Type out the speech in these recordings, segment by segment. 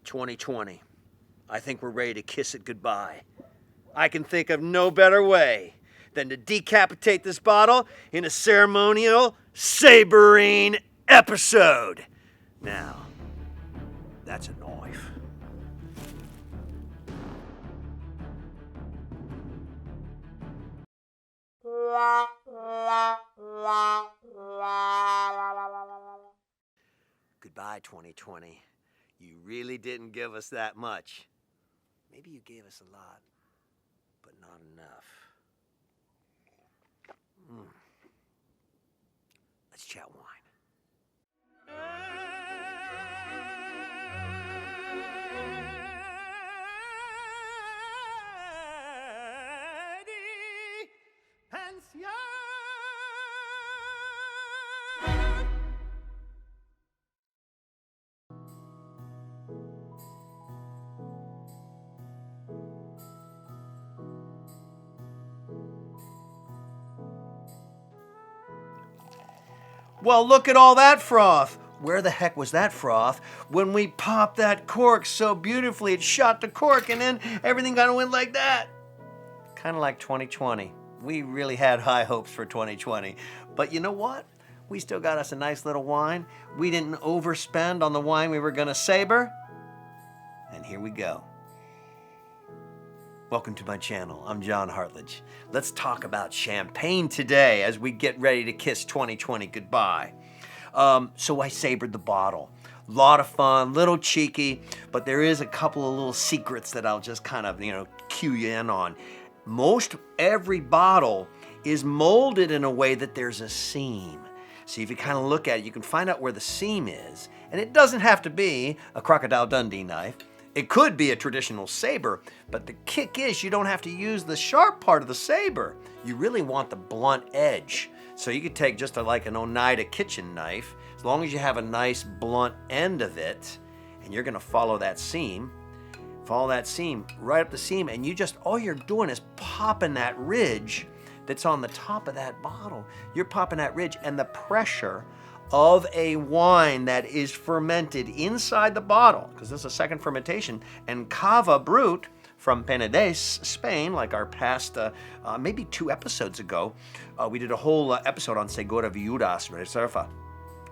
2020. I think we're ready to kiss it goodbye. I can think of no better way than to decapitate this bottle in a ceremonial Sabrine episode. Now, that's a knife. Goodbye, 2020. You really didn't give us that much. Maybe you gave us a lot, but not enough. Let's chat wine. Well, look at all that froth. Where the heck was that froth when we popped that cork so beautifully? It shot the cork and then everything kind of went like that. Kind of like 2020. We really had high hopes for 2020. But you know what? We still got us a nice little wine. We didn't overspend on the wine we were going to Sabre. And here we go. Welcome to my channel. I'm John Hartledge. Let's talk about champagne today as we get ready to kiss 2020 goodbye. So I sabred the bottle. A lot of fun, little cheeky, but there is a couple of little secrets that I'll just kind of, cue you in on. Most every bottle is molded in a way that there's a seam. So if you kind of look at it, you can find out where the seam is. And it doesn't have to be a Crocodile Dundee knife. It could be a traditional saber, but the kick is you don't have to use the sharp part of the saber. You really want the blunt edge. So you could take just like an Oneida kitchen knife, as long as you have a nice blunt end of it, and you're gonna follow that seam right up the seam, and all you're doing is popping that ridge that's on the top of that bottle. You're popping that ridge, and the pressure of a wine that is fermented inside the bottle, because this is a second fermentation, and Cava Brut from Penedès, Spain, like our past, maybe 2 episodes ago, we did a whole episode on Segura Viudas Reserva.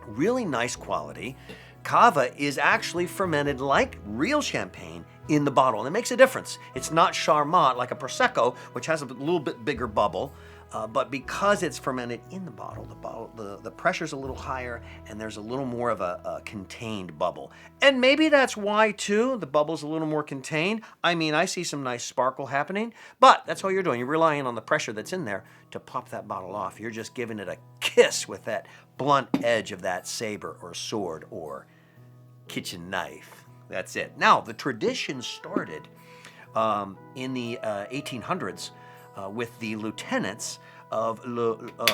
Really nice quality. Cava is actually fermented like real champagne in the bottle, and it makes a difference. It's not Charmat like a Prosecco, which has a little bit bigger bubble, but because it's fermented in the bottle, the pressure's a little higher, and there's a little more of a contained bubble. And maybe that's why, too, the bubble's a little more contained. I mean, I see some nice sparkle happening, but that's all you're doing. You're relying on the pressure that's in there to pop that bottle off. You're just giving it a kiss with that blunt edge of that saber or sword or kitchen knife. That's it. Now, the tradition started in the 1800s with the lieutenants of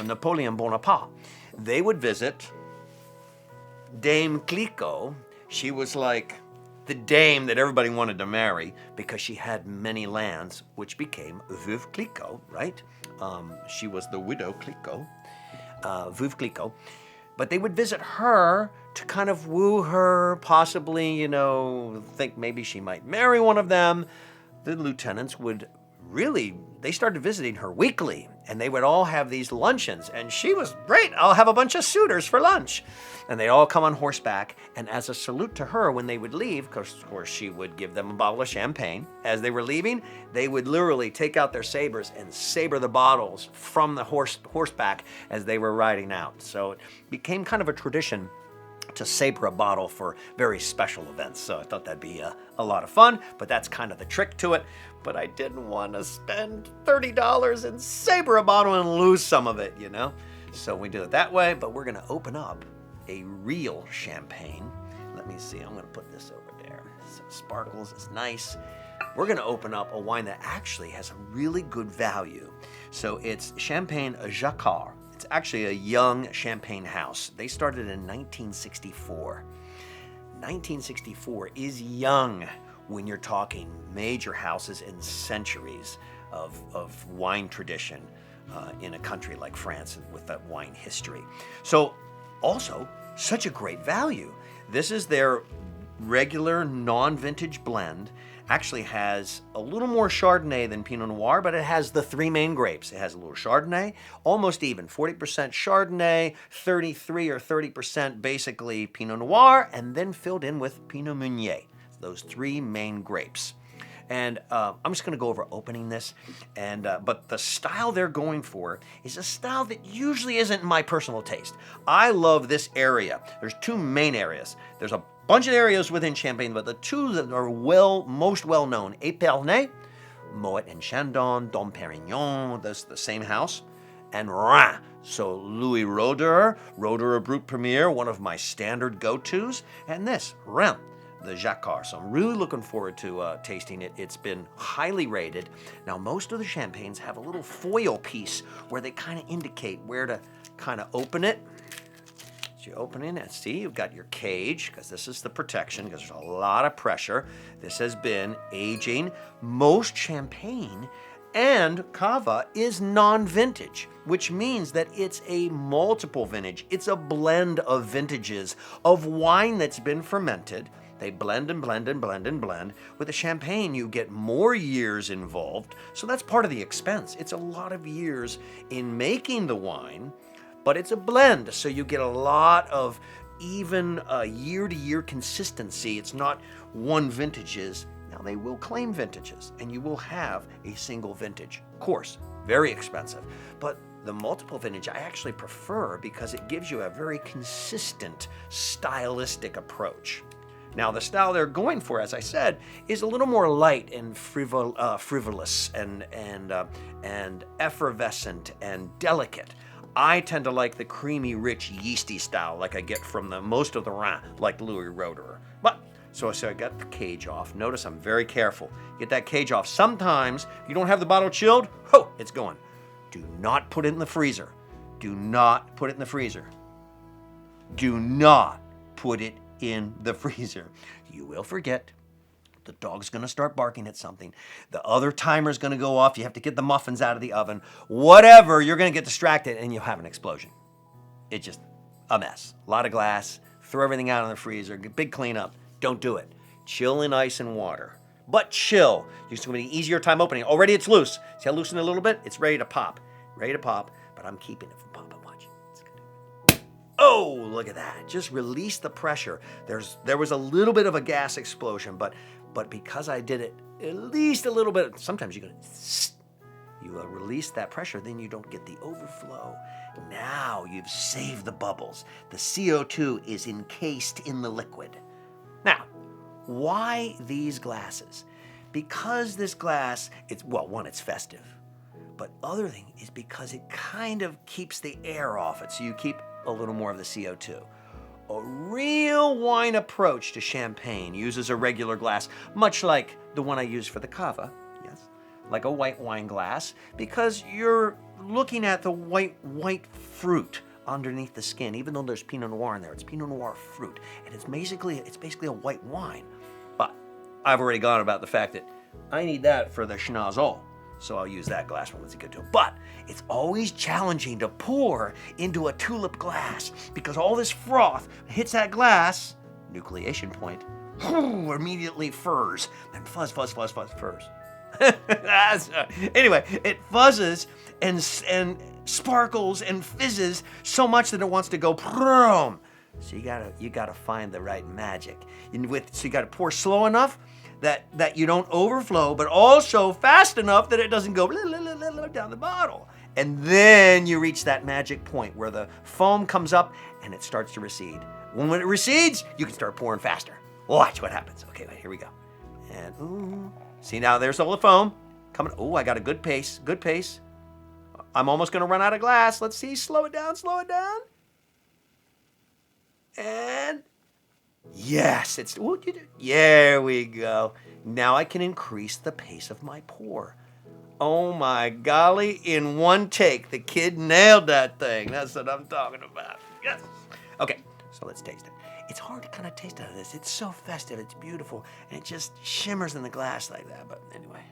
Napoleon Bonaparte. They would visit Dame Clicquot. She was like the dame that everybody wanted to marry because she had many lands, which became Veuve Clicquot, right? She was the widow Clicquot, Veuve Clicquot. But they would visit her to kind of woo her, possibly, think maybe she might marry one of them. The lieutenants would they started visiting her weekly, and they would all have these luncheons, and she was great. I'll have a bunch of suitors for lunch. And they'd all come on horseback, and as a salute to her when they would leave, because of course she would give them a bottle of champagne. As they were leaving, they would literally take out their sabers and saber the bottles from the horseback as they were riding out. So it became kind of a tradition to saber a bottle for very special events. So I thought that'd be a lot of fun, but that's kind of the trick to it. But I didn't want to spend $30 and saber a bottle and lose some of it, So we do it that way, but we're gonna open up a real champagne. Let me see, I'm gonna put this over there. So sparkles is nice. We're gonna open up a wine that actually has a really good value. So it's Champagne Jacquart. It's actually a young champagne house. They started in 1964. 1964 is young when you're talking major houses and centuries of wine tradition in a country like France with that wine history. So also such a great value. This is their regular non-vintage blend. Actually has a little more Chardonnay than Pinot Noir, but it has the three main grapes. It has a little Chardonnay, almost even, 40% Chardonnay, 33 or 30% basically Pinot Noir, and then filled in with Pinot Meunier, those three main grapes. And I'm just gonna go over opening this, but the style they're going for is a style that usually isn't my personal taste. I love this area. There's two main areas. There's a bunch of areas within Champagne, but the two that are most well known, Épernay, Moet and Chandon, Dom Pérignon, that's the same house, and Reims. So Louis Roederer Brut Premier, one of my standard go-tos, and this, Reims, the Jacquart. So I'm really looking forward to tasting it. It's been highly rated. Now, most of the champagnes have a little foil piece where they kind of indicate where to kind of open it. So you open it and see, you've got your cage, because this is the protection, because there's a lot of pressure. This has been aging. Most champagne and cava is non-vintage, which means that it's a multiple vintage. It's a blend of vintages of wine that's been fermented. They blend and blend and blend and blend. With the champagne, you get more years involved, so that's part of the expense. It's a lot of years in making the wine, but it's a blend, so you get a lot of even year-to-year consistency. It's not one vintages. Now, they will claim vintages, and you will have a single vintage. Of course, very expensive, but the multiple vintage I actually prefer because it gives you a very consistent stylistic approach. Now, the style they're going for, as I said, is a little more light and frivolous and effervescent and delicate. I tend to like the creamy, rich, yeasty style like I get from most of the Reims, like Louis Roederer. But, so I got the cage off. Notice I'm very careful. Get that cage off. Sometimes, if you don't have the bottle chilled, it's going. Do not put it in the freezer. Do not put it in the freezer. Do not put it in the freezer. You will forget. The dog's gonna start barking at something. The other timer's gonna go off. You have to get the muffins out of the oven. Whatever, you're gonna get distracted and you'll have an explosion. It's just a mess. A lot of glass. Throw everything out in the freezer. Big cleanup. Don't do it. Chill in ice and water. But chill. You're going to be an easier time opening. Already it's loose. See how loosened a little bit? It's ready to pop. Ready to pop, but I'm keeping it from popping. Watch. Oh, look at that. Just release the pressure. There was a little bit of a gas explosion, but because I did it at least a little bit, sometimes you release that pressure, then you don't get the overflow. Now you've saved the bubbles. The CO2 is encased in the liquid. Now, why these glasses? Because this glass, it's festive. But other thing is because it kind of keeps the air off it, so you keep a little more of the CO2. A real wine approach to champagne uses a regular glass, much like the one I use for the cava, yes, like a white wine glass, because you're looking at the white fruit underneath the skin. Even though there's Pinot Noir in there, it's Pinot Noir fruit, and it's basically a white wine. But I've already gone about the fact that I need that for the schnozzle. So I'll use that glass when it's good to. But it's always challenging to pour into a tulip glass because all this froth hits that glass, nucleation point, immediately furs. And fuzz, furs. Anyway, it fuzzes and sparkles and fizzes so much that it wants to go boom. So you gotta find the right magic. So you gotta pour slow enough that you don't overflow, but also fast enough that it doesn't go down the bottle. And then you reach that magic point where the foam comes up and it starts to recede. When it recedes, you can start pouring faster. Watch what happens. Okay, wait, here we go. And ooh, see now there's all the foam coming. Oh, I got a good pace. I'm almost gonna run out of glass. Let's see, slow it down. And yes, there we go. Now I can increase the pace of my pour. Oh my golly, in one take, the kid nailed that thing. That's what I'm talking about. Yes. Okay, so let's taste it. It's hard to kind of taste out of this. It's so festive, it's beautiful, and it just shimmers in the glass like that. But anyway.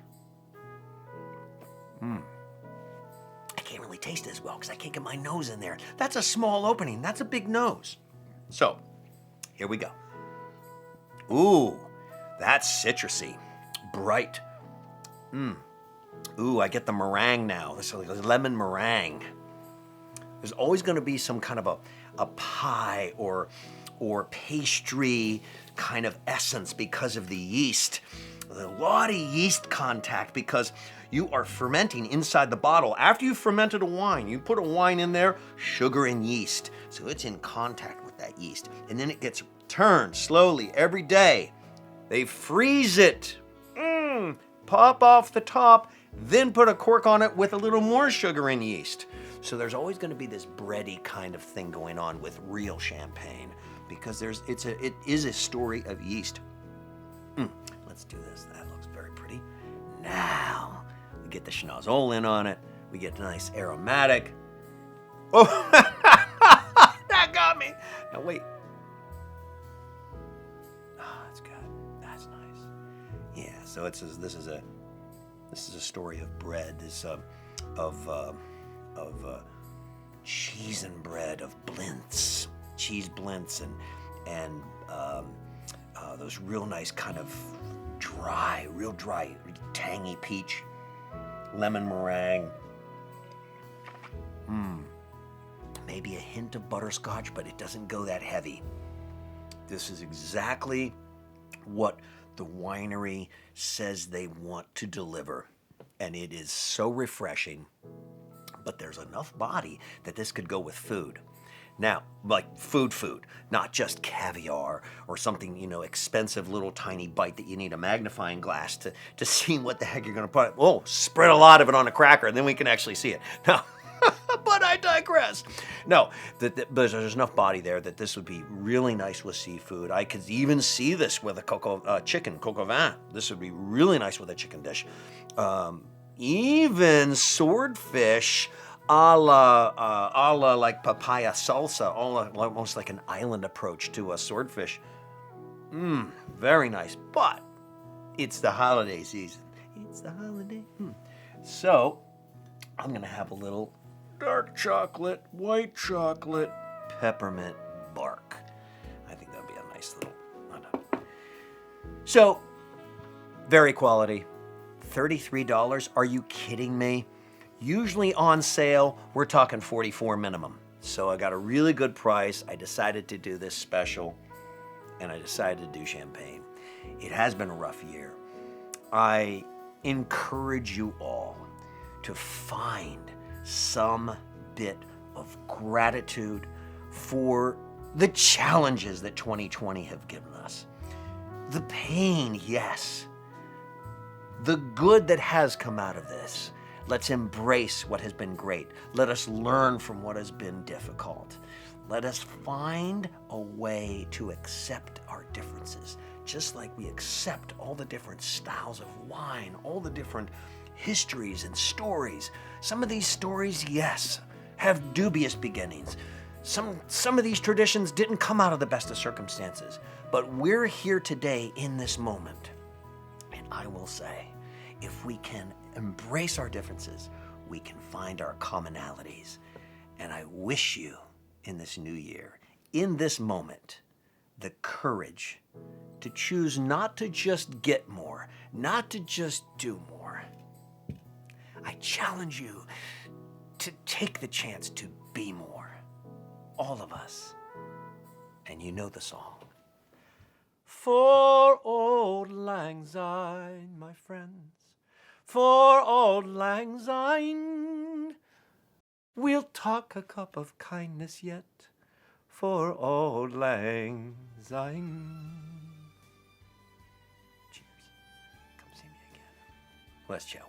I can't really taste it as well because I can't get my nose in there. That's a small opening. That's a big nose. So, here we go. Ooh, that's citrusy, bright. Ooh, I get the meringue now. This is like lemon meringue. There's always going to be some kind of a pie or pastry kind of essence because of the yeast. A lot of yeast contact because you are fermenting inside the bottle. After you've fermented a wine, you put a wine in there, sugar and yeast. So it's in contact with that yeast. And then it gets turned slowly every day. They freeze it. Pop off the top, then put a cork on it with a little more sugar and yeast. So there's always going to be this bready kind of thing going on with real champagne because it is a story of yeast. Let's do this. That looks very pretty. Now we get the schnozzle in on it. We get a nice aromatic. Oh, that got me. Now wait. Oh, that's good. That's nice. Yeah. So this is a story of bread. Of cheese and bread, of blintz, cheese blintz, and those real nice kind of real dry, tangy peach, lemon meringue. Maybe a hint of butterscotch, but it doesn't go that heavy. This is exactly what the winery says they want to deliver, and it is so refreshing. But there's enough body that this could go with food. Now, like food, not just caviar or something, expensive little tiny bite that you need a magnifying glass to see what the heck you're going to put. Oh, spread a lot of it on a cracker, and then we can actually see it. No, but I digress. No, there's enough body there that this would be really nice with seafood. I could even see this with a chicken, coq au vin. This would be really nice with a chicken dish. Even swordfish a la like papaya salsa, almost like an island approach to a swordfish. Very nice, but it's the holiday season. It's the holiday. So I'm gonna have a little dark chocolate, white chocolate, peppermint bark. I think that'd be a nice little. So, very quality. $33? Are you kidding me? Usually on sale, we're talking $44 minimum. So I got a really good price. I decided to do this special, and I decided to do champagne. It has been a rough year. I encourage you all to find some bit of gratitude for the challenges that 2020 have given us. The pain, yes. The good that has come out of this. Let's embrace what has been great. Let us learn from what has been difficult. Let us find a way to accept our differences, just like we accept all the different styles of wine, all the different histories and stories. Some of these stories, yes, have dubious beginnings. Some of these traditions didn't come out of the best of circumstances, but we're here today in this moment. And I will say, if we can embrace our differences, we can find our commonalities. And I wish you in this new year, in this moment, the courage to choose not to just get more, not to just do more. I challenge you to take the chance to be more. All of us. And you know the song. For auld lang syne, my friends, for auld lang syne, we'll talk a cup of kindness yet, for auld lang syne. Cheers. Come see me again. Let's chat.